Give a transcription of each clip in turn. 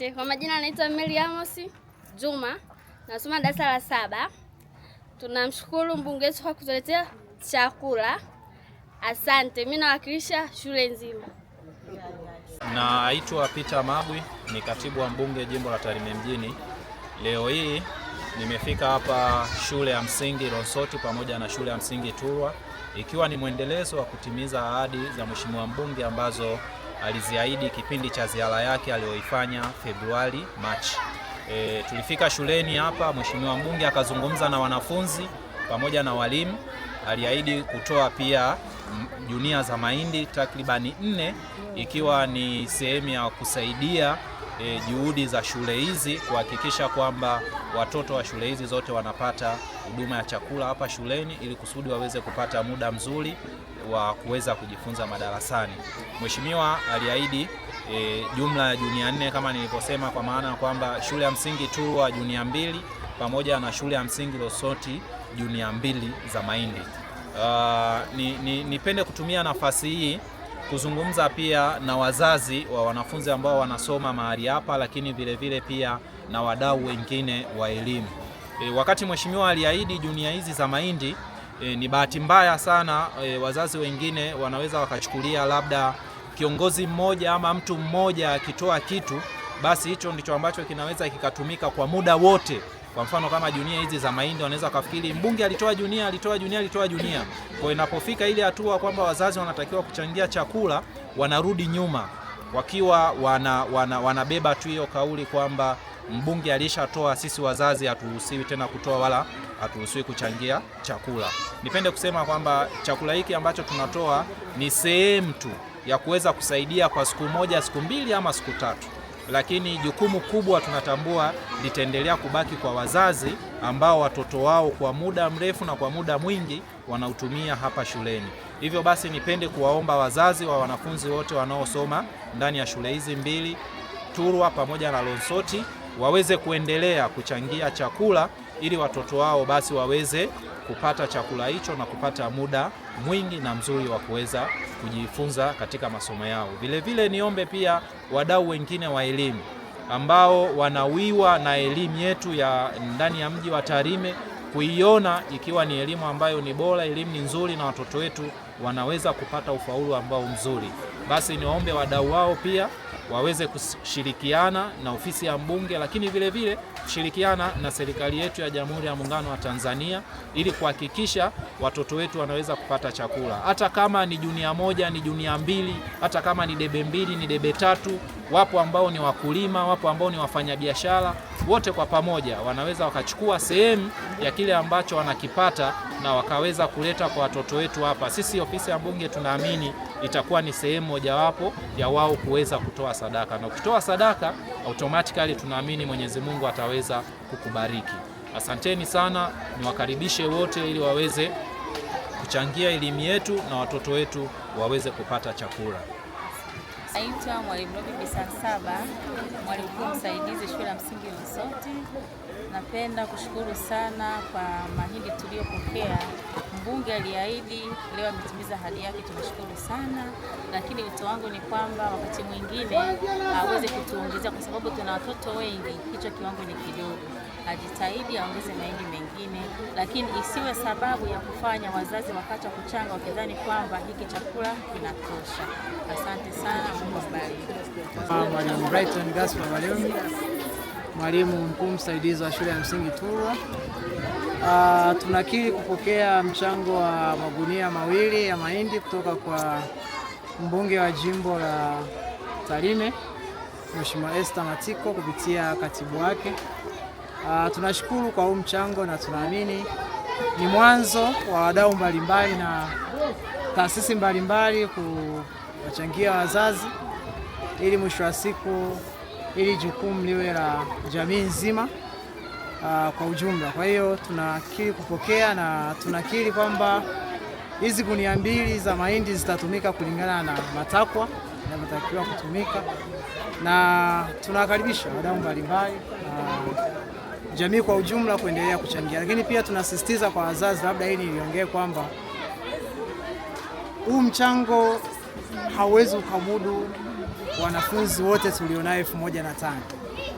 Asante. Kwa majina naitwa Mary Amos Juma. Nasoma darasa la 7. Tunamshukuru mbunge wetu kwa kutuletea chakula. Asante. Mimi nawakilisha shule nzima. Naitwa Peter Mabwi, ni katibu wa mbunge jimbo la Tarime mjini. Leo hii nimefika hapa shule ya msingi Ronsoti pamoja na shule ya msingi Turwa, ikiwa ni mwendelezo wa kutimiza ahadi za mheshimiwa mbunge ambazo aliziahidi kipindi cha ziara yake aliyoifanya Februari Machi. Tulifika shuleni hapa, mheshimiwa mbunge akazungumza na wanafunzi pamoja na walimu. Aliahidi kutoa pia gunia za mahindi takribani 4, ikiwa ni sehemu ya kusaidia juhudi za shule hizi kuhakikisha kwamba watoto wa shule hizi zote wanapata huduma ya chakula hapa shuleni, ili kusudi waweze kupata muda mzuri wa kuweza kujifunza madarasani. Mheshimiwa aliahidi jumla ya gunia 4 kama nilivyosema, kwa maana kwamba shule ya msingi Turwa gunia 2 pamoja na shule ya msingi Ronsoti gunia 2 za mahindi. Nipende kutumia nafasi hii kuzungumza pia na wazazi wa wanafunzi ambao wanasoma mahali hapa, lakini vile vile pia na wadau wengine wa elimu. Wakati mheshimiwa aliahidi gunia hizi za mahindi, ni bahati mbaya sana wazazi wengine wanaweza wakachukulia labda kiongozi mmoja ama mtu mmoja akitoa kitu basi hicho ndicho ambacho kinaweza kikatumika kwa muda wote. Kwa mfano kama gunia hizi za mahindi, wanaweza kufikiri mbunge alitoa gunia. Kwa inapofika ile hatua kwamba wazazi wanatakiwa kuchangia chakula, wanarudi nyuma wakiwa wanabeba tu hiyo kauli kwamba mbunge alishatoa, sisi wazazi haturuhusiwi tena kutoa wala haturuhusiwi kuchangia chakula. Nipende kusema kwamba chakula hiki ambacho tunatoa ni sehemu tu ya kuweza kusaidia kwa siku moja, siku 2 ama siku 3. Lakini jukumu kubwa tunatambua litaendelea kubaki kwa wazazi ambao watoto wao kwa muda mrefu na kwa muda mwingi wanautumia hapa shuleni. Hivyo basi nipende kuwaomba wazazi wa wanafunzi wote wanaosoma ndani ya shule hizi 2, Turwa pamoja na Ronsoti, waweze kuendelea kuchangia chakula ili watoto wao basi waweze kupata chakula hicho na kupata muda mwingi na mzuri wa kuweza kujifunza katika masomo yao. Vile vile niombe pia wadau wengine wa elimu ambao wanawiwa na elimu yetu ya ndani ya mji wa Tarime kuiona ikiwa ni elimu ambayo ni bora, elimu ni nzuri na watoto wetu wanaweza kupata ufaulu ambao mzuri. Basi niwaombe wadau wao pia waweze kushirikiana na ofisi ya mbunge, lakini vile vile kushirikiana na serikali yetu ya Jamhuri ya Muungano wa Tanzania ili kuhakikisha watoto wetu wanaweza kupata chakula. Hata kama ni gunia 1, ni gunia 2, hata kama ni debe 2, ni debe 3, wapo ambao ni wakulima, wapo ambao ni wafanyabiashara, wote kwa pamoja wanaweza wakachukua sehemu ya kile ambacho wanakipata na wakaweza kuleta kwa watoto wetu hapa. Sisi ofisi ya mbunge tunaamini itakuwa ni sehemu mojawapo ya wao kuweza kutoa sadaka, na ukitoa sadaka automatically tunaamini Mwenyezi Mungu ataweza kukubariki. Asanteni sana, niwakaribishe wote ili waweze kuchangia elimu yetu na watoto wetu waweze kupata chakula. Naitwa Mwalimu Robi Bisansaba, mwalimu mkuu msaidizi shule ya msingi Ronsoti. Napenda kushukuru sana kwa mahindi tuliyopokea. Mbunge aliahidi, leo ametimiza ahadi yake, tunashukuru sana. Lakini wito wangu ni kwamba wakati mwingine aweze kutuongezea, kwa sababu tuna watoto wengi, hicho kiwango ni kidogo. Ajitahidi aongeze mahindi mengine, lakini isiwe sababu ya kufanya wazazi wakati wa kuchanga wakidhani kwamba hiki chakula kinatosha. Asante sana, Mungu awabariki. Mwalimu Brighton Gaspar Waliomi, mwalimu mkuu msaidizi wa shule ya msingi Turwa. Tunakiri kupokea mchango wa magunia 2 ya mahindi kutoka kwa mbunge wa jimbo la Tarime, Mheshimiwa Esther Matiko kupitia katibu wake. Tunashukuru kwa huu mchango na tunaamini ni mwanzo wa wadau mbalimbali na taasisi mbalimbali kuwachangia wazazi ili mwisho wa siku ili jukumu liwe la jamii nzima kwa ujumla. Kwa hiyo tunakiri kupokea na tunakiri kwamba hizi gunia 2 za mahindi zitatumika kulingana na matakwa yanavyotakiwa kutumika, na tunakaribisha wadau mbalimbali na jamii kwa ujumla kuendelea kuchangia. Lakini pia tunasisitiza kwa wazazi, labda hili niliongee kwamba huu mchango hauwezi ukamudu wanafunzi wote tulionayo 1005.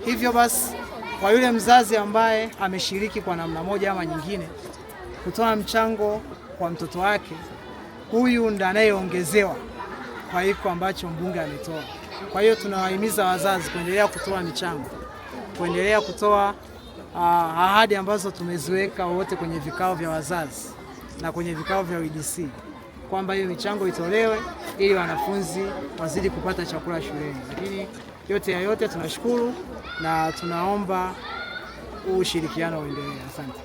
Hivyo basi, kwa yule mzazi ambaye ameshiriki kwa namna moja ama nyingine kutoa mchango kwa mtoto wake, huyu ndiye anayeongezewa kwa hiko ambacho mbunge ametoa. Kwa hiyo tunawahimiza wazazi kuendelea kutoa michango, kuendelea kutoa ahadi ambazo tumeziweka wote kwenye vikao vya wazazi na kwenye vikao vya WDC, kwamba hiyo michango itolewe ili wanafunzi wazidi kupata chakula shuleni. Lakini yote ya yote tunashukuru na tunaomba ushirikiano uendelee. Asante.